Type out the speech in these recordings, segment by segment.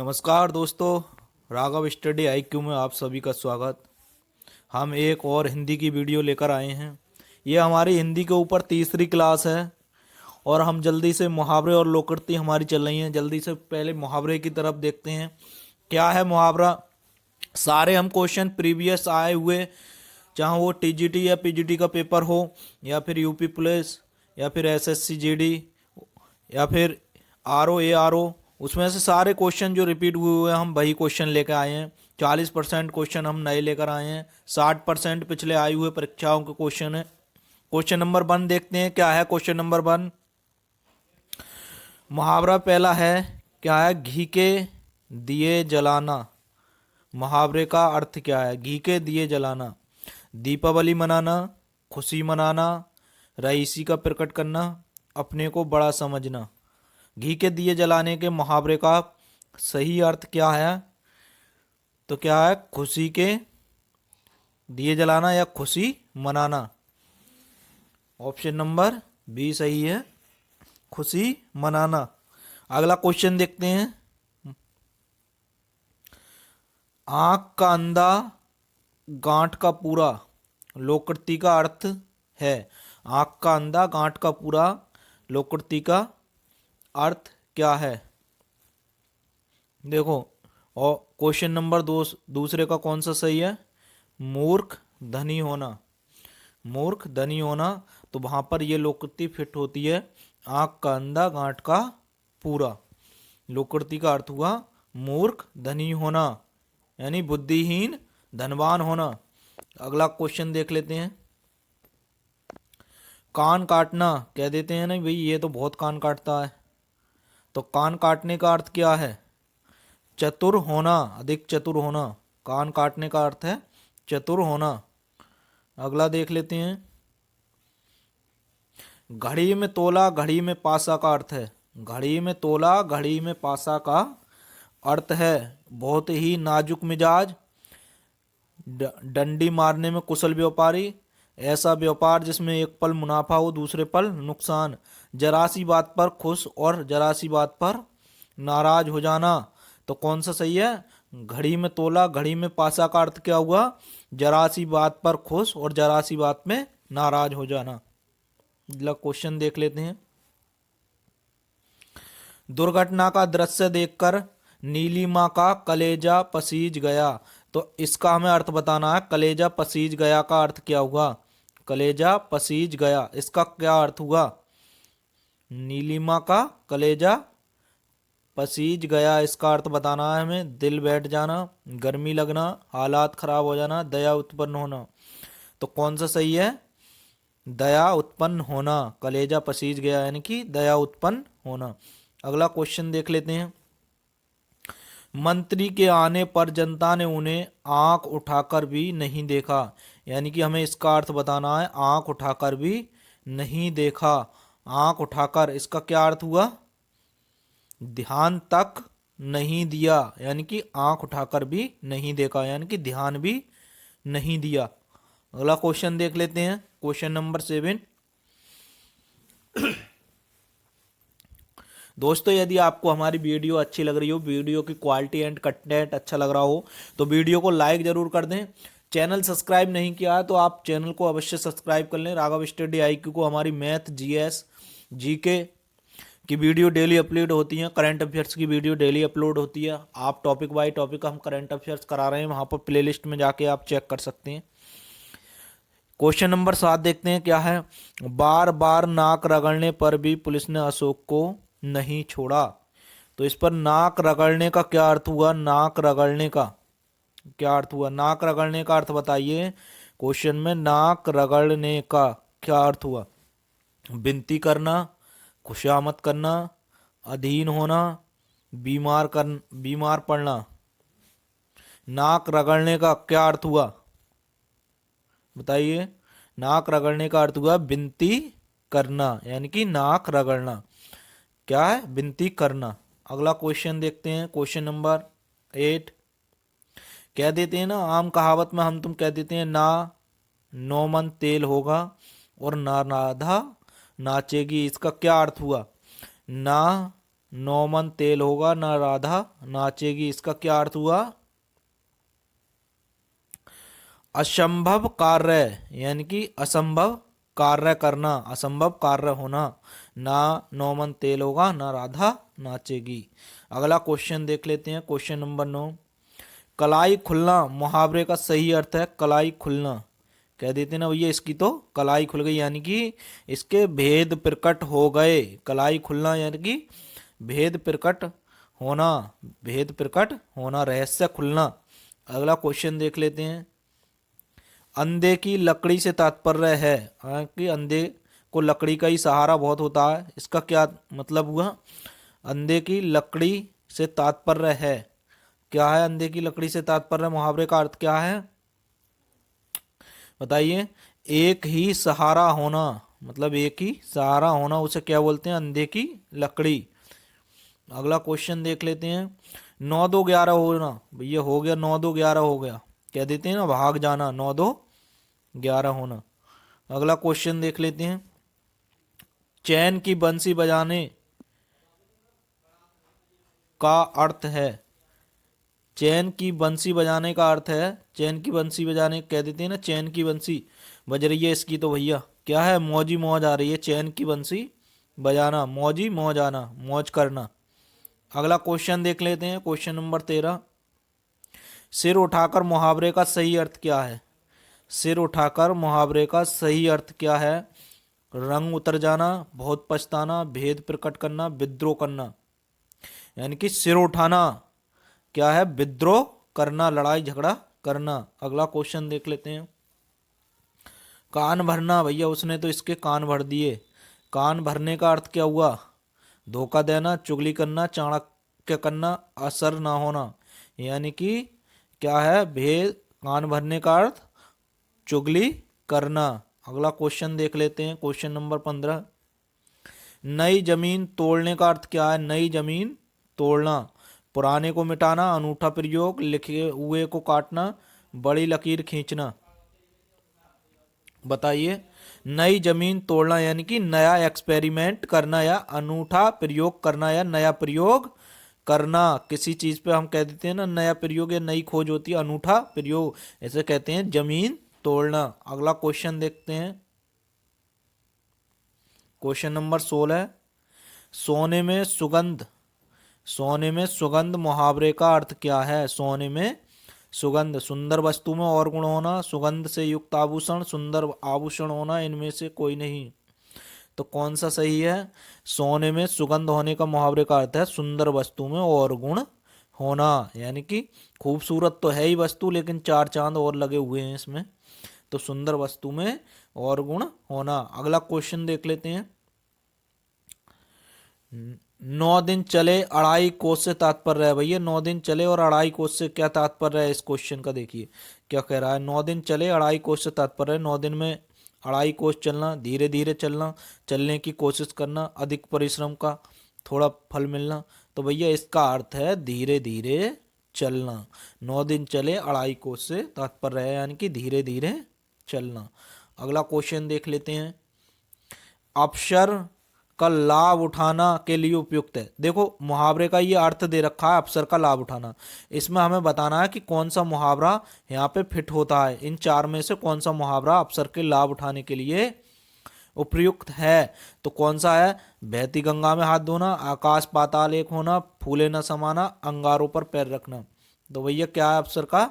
नमस्कार दोस्तों, Raghav study IQ में आप सभी का स्वागत। हम एक और हिंदी की वीडियो लेकर आए हैं। ये हमारी हिंदी के ऊपर तीसरी क्लास है और हम जल्दी से मुहावरे और लोकोक्ति हमारी चल रही हैं। जल्दी से पहले मुहावरे की तरफ देखते हैं। क्या है मुहावरा? सारे हम क्वेश्चन प्रीवियस आए हुए, चाहे वो टीजीटी या पीजीटी का पेपर हो, या फिर यूपी पुलिस, या फिर एसएससी जीडी, या फिर आरओ एआरओ, उसमें से सारे क्वेश्चन जो रिपीट हुए हैं हम वही क्वेश्चन लेकर आए हैं। 40% क्वेश्चन हम नए लेकर आए हैं। 60% पिछले आए हुए परीक्षाओं के क्वेश्चन है। क्वेश्चन नंबर 1 देखते हैं। क्या है क्वेश्चन नंबर 1? मुहावरा पहला है, क्या है? घी के दिए जलाना। मुहावरे का अर्थ क्या है? घी के दिए जलाना, दीपावली मनाना, खुशी मनाना, रईसी का प्रकट करना, अपने को बड़ा समझना। घी के दिए जलाने के मुहावरे का सही अर्थ क्या है? तो क्या है? खुशी के दिए जलाना या खुशी मनाना। ऑप्शन नंबर बी सही है, खुशी मनाना। अगला क्वेश्चन देखते हैं। आंख का अंधा, गांठ का पूरा। लोकोक्ति का अर्थ है आंख का अंधा, गांठ का पूरा। लोकोक्ति का अर्थ क्या है? देखो, और क्वेश्चन नंबर 2 दूसरे का कौन सा सही है? मूर्ख धनी होना। मूर्ख धनी होना, तो वहां पर ये लोकोक्ति फिट होती है। आंख का अंधा, गांठ का पूरा। लोकोक्ति का अर्थ हुआ मूर्ख धनी होना, यानी बुद्धिहीन धनवान होना। अगला क्वेश्चन देख लेते हैं। कान काटना, कह देते हैं ना भाई ये तो बहुत कान काटता है। तो कान काटने का अर्थ क्या है? चतुर होना, अधिक चतुर होना। कान काटने का अर्थ है चतुर होना। अगला देख लेते हैं। घड़ी में तोला, घड़ी में पासा का अर्थ है। घड़ी में तोला, घड़ी में पासा का अर्थ है बहुत ही नाजुक मिजाज, डंडी मारने में कुशल व्यापारी, ऐसा व्यापार जिसमें एक पल मुनाफा हो दूसरे पल नुकसान, जरा सी बात पर खुश और जरा सी बात पर नाराज हो जाना। तो कौन सा सही है? घड़ी में तोला, घड़ी में पासा का अर्थ क्या हुआ? जरा सी बात पर खुश और जरा सी बात में नाराज हो जाना। अगला क्वेश्चन देख लेते हैं। दुर्घटना का दृश्य देखकर नीलिमा का कलेजा पसीज गया। तो इसका हमें अर्थ बताना है। कलेजा पसीज गया का अर्थ क्या हुआ? कलेजा पसीज गया, इसका क्या अर्थ हुआ? नीलिमा का कलेजा पसीज गया, इसका अर्थ बताना है हमें। दिल बैठ जाना, गर्मी लगना, हालात खराब हो जाना, दया उत्पन्न होना। तो कौन सा सही है? दया उत्पन्न होना। कलेजा पसीज गया यानी कि दया उत्पन्न होना। अगला क्वेश्चन देख लेते हैं। मंत्री के आने पर जनता ने उन्हें आंख उठाकर भी नहीं देखा। यानी कि हमें इसका अर्थ बताना है। आंख उठाकर भी नहीं देखा। आंख उठाकर, इसका क्या अर्थ हुआ? ध्यान तक नहीं दिया, यानी कि आंख उठाकर भी नहीं देखा, यानी कि ध्यान भी नहीं दिया। अगला क्वेश्चन देख लेते हैं। Question number 7। दोस्तों, यदि आपको हमारी वीडियो अच्छी लग रही हो, वीडियो की क्वालिटी एंड कंटेंट अच्छा लग रहा हो, तो वीडियो को लाइक जरूर कर दें। चैनल सब्सक्राइब नहीं किया है तो आप चैनल को अवश्य सब्सक्राइब कर लें। राघव स्टडी आईक्यू को हमारी मैथ, जीएस, जीके की वीडियो डेली अपलोड होती है। करंट अफेयर्स की वीडियो डेली अपलोड होती है। आप टॉपिक बाय टॉपिक हम करंट अफेयर्स करा रहे हैं, वहाँ पर प्लेलिस्ट में जाके आप चेक कर सकते हैं। क्वेश्चन नंबर 7 देखते हैं। क्या है? बार बार नाक रगड़ने पर भी पुलिस ने अशोक को नहीं छोड़ा। तो इस पर नाक रगड़ने का क्या अर्थ हुआ? नाक रगड़ने का क्या अर्थ हुआ? नाक रगड़ने का अर्थ बताइए। क्वेश्चन में नाक रगड़ने का क्या अर्थ हुआ? विनती करना, खुशामद करना, अधीन होना, बीमार पड़ना। नाक रगड़ने का क्या अर्थ हुआ बताइए? नाक रगड़ने का अर्थ हुआ विनती करना, यानी कि नाक रगड़ना क्या है? विनती करना। अगला क्वेश्चन देखते हैं। Question number 8। कह देते हैं ना, आम कहावत में हम तुम कह देते हैं ना नौ मन तेल होगा और ना राधा नाचेगी। इसका क्या अर्थ हुआ? ना नौ मन तेल होगा ना राधा नाचेगी, इसका क्या अर्थ हुआ? असंभव कार्य यानी कि असंभव कार्य करना, असंभव कार्य होना। ना नौ मन तेल होगा ना राधा नाचेगी। अगला क्वेश्चन देख लेते हैं, क्वेश्चन नंबर 9। कलाई खुलना मुहावरे का सही अर्थ है कलाई खुलना। कह देते ना भैया इसकी तो कलाई खुल गई, यानी कि इसके भेद प्रकट हो गए। कलाई खुलना यानी कि भेद प्रकट होना, भेद प्रकट होना, रहस्य खुलना। अगला क्वेश्चन देख लेते हैं। अंधे की लकड़ी से तात्पर्य है कि अंधे को लकड़ी का ही सहारा बहुत होता है, इसका क्या मतलब हुआ? अंधे की लकड़ी से तात्पर्य है, क्या है अंधे की लकड़ी से तात्पर्य? मुहावरे का अर्थ क्या है बताइए? एक ही सहारा होना, मतलब एक ही सहारा होना, उसे क्या बोलते हैं? अंधे की लकड़ी। अगला क्वेश्चन देख लेते हैं। 9 2 11 होना, भैया हो गया 9 2 11 हो गया, कह देते हैं ना भाग जाना, 9 2 11 होना। अगला क्वेश्चन देख लेते हैं। चैन की बंसी बजाने का अर्थ है, चैन की बंसी बजाने का अर्थ है, चैन की बंसी बजाने कह देते हैं ना, चैन की बंसी बज रही है इसकी तो भैया क्या है? मौजी मौज आ रही है, चैन की बंसी बजाना, मौजी मौज आना, मौज करना। अगला क्वेश्चन देख लेते हैं, क्वेश्चन नंबर 13। सिर उठाकर मुहावरे का सही अर्थ क्या है? सिर उठाकर मुहावरे का सही अर्थ क्या है? रंग उतर जाना, बहुत पछताना, भेद प्रकट करना, विद्रोह करना। यानी कि सिर उठाना क्या है? विद्रोह करना, लड़ाई झगड़ा करना। अगला क्वेश्चन देख लेते हैं। कान भरना, भैया उसने तो इसके कान भर दिए। कान भरने का अर्थ क्या हुआ? धोखा देना, चुगली करना, चाणक्य करना, असर ना होना। यानी कि क्या है? भेद, कान भरने का अर्थ चुगली करना। अगला क्वेश्चन देख लेते हैं, क्वेश्चन नंबर 15। नई जमीन तोड़ने का अर्थ क्या है? नई जमीन तोड़ना, पुराने को मिटाना, अनूठा प्रयोग, लिखे हुए को काटना, बड़ी लकीर खींचना। बताइए। नई जमीन तोड़ना यानी कि नया एक्सपेरिमेंट करना या अनूठा प्रयोग करना या नया प्रयोग करना। किसी चीज पे हम कह देते हैं ना नया प्रयोग या नई खोज होती है, अनूठा प्रयोग, ऐसे कहते हैं जमीन तोड़ना। अगला क्वेश्चन देखते हैं, क्वेश्चन नंबर 16। सोने में सुगंध, सोने में सुगंध मुहावरे का अर्थ क्या है? सोने में सुगंध, सुंदर वस्तु में और गुण होना, सुगंध से युक्त आभूषण, सुंदर आभूषण होना, इनमें से कोई नहीं। तो कौन सा सही है? सोने में सुगंध होने का मुहावरे का अर्थ है सुंदर वस्तु में और गुण होना, यानी कि खूबसूरत तो है ही वस्तु लेकिन चार चांद और लगे हुए हैं इसमें, तो सुंदर वस्तु में और गुण होना। अगला क्वेश्चन देख लेते हैं। 9 दिन चले अढ़ाई कोस से तात्पर्य है, भैया 9 दिन चले और अढ़ाई कोस से क्या तात्पर्य है? इस क्वेश्चन का देखिए क्या कह रहा है। 9 दिन चले अढ़ाई कोस से तात्पर्य है 9 दिन में अढ़ाई कोस चलना, धीरे धीरे चलना, चलने की कोशिश करना, अधिक परिश्रम का थोड़ा फल मिलना। तो भैया इसका अर्थ है धीरे धीरे चलना। 9 दिन चले अढ़ाई कोस से तात्पर्य है यानी कि धीरे धीरे चलना। अगला क्वेश्चन देख लेते हैं। अवसर का लाभ उठाना के लिए उपयुक्त है। देखो मुहावरे का ये अर्थ दे रखा है अवसर का लाभ उठाना, इसमें हमें बताना है कि कौन सा मुहावरा यहाँ पे फिट होता है। इन चार में से कौन सा मुहावरा अवसर के लाभ उठाने के लिए उपयुक्त है? तो कौन सा है? बहती गंगा में हाथ धोना, आकाश पाताल एक होना, फूले न समाना, अंगारों पर पैर रखना। तो भैया क्या है अवसर का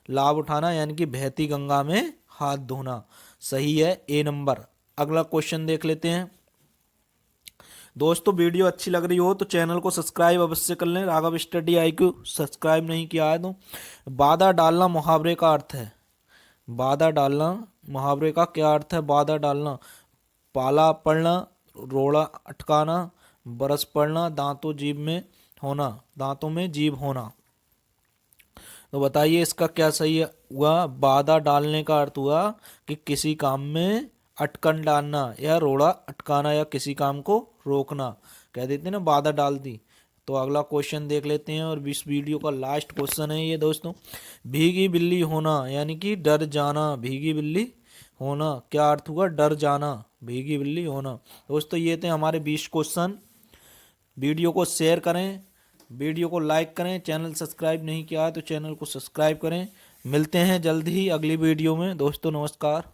लाभ उठाना? यानी कि बहती गंगा में हाथ धोना, सही है ए नंबर। अगला क्वेश्चन देख लेते हैं। दोस्तों वीडियो अच्छी लग रही हो तो चैनल को सब्सक्राइब अवश्य कर लें। राघव स्टडी IQ सब्सक्राइब नहीं किया है तो। बाधा डालना मुहावरे का अर्थ है, बाधा डालना मुहावरे का क्या अर्थ है? बाधा डालना, पाला पड़ना, रोड़ा अटकाना, बरस पड़ना, दांतों जीभ में होना, दांतों में जीभ होना। तो बताइए इसका क्या सही हुआ? बाधा डालने का अर्थ हुआ कि किसी काम में अटकन डालना या रोड़ा अटकाना या किसी काम को रोकना, कह देते हैं ना बाधा डाल दी। तो अगला क्वेश्चन देख लेते हैं और इस वीडियो का लास्ट क्वेश्चन है ये दोस्तों। भीगी बिल्ली होना यानी कि डर जाना, भीगी बिल्ली होना क्या अर्थ हुआ? डर जाना, भीगी बिल्ली होना। दोस्तों ये थे हमारे 20 क्वेश्चन वीडियो को शेयर करें, वीडियो को लाइक करें। चैनल सब्सक्राइब नहीं किया है तो चैनल को सब्सक्राइब करें। मिलते हैं जल्द ही अगली वीडियो में दोस्तों, नमस्कार।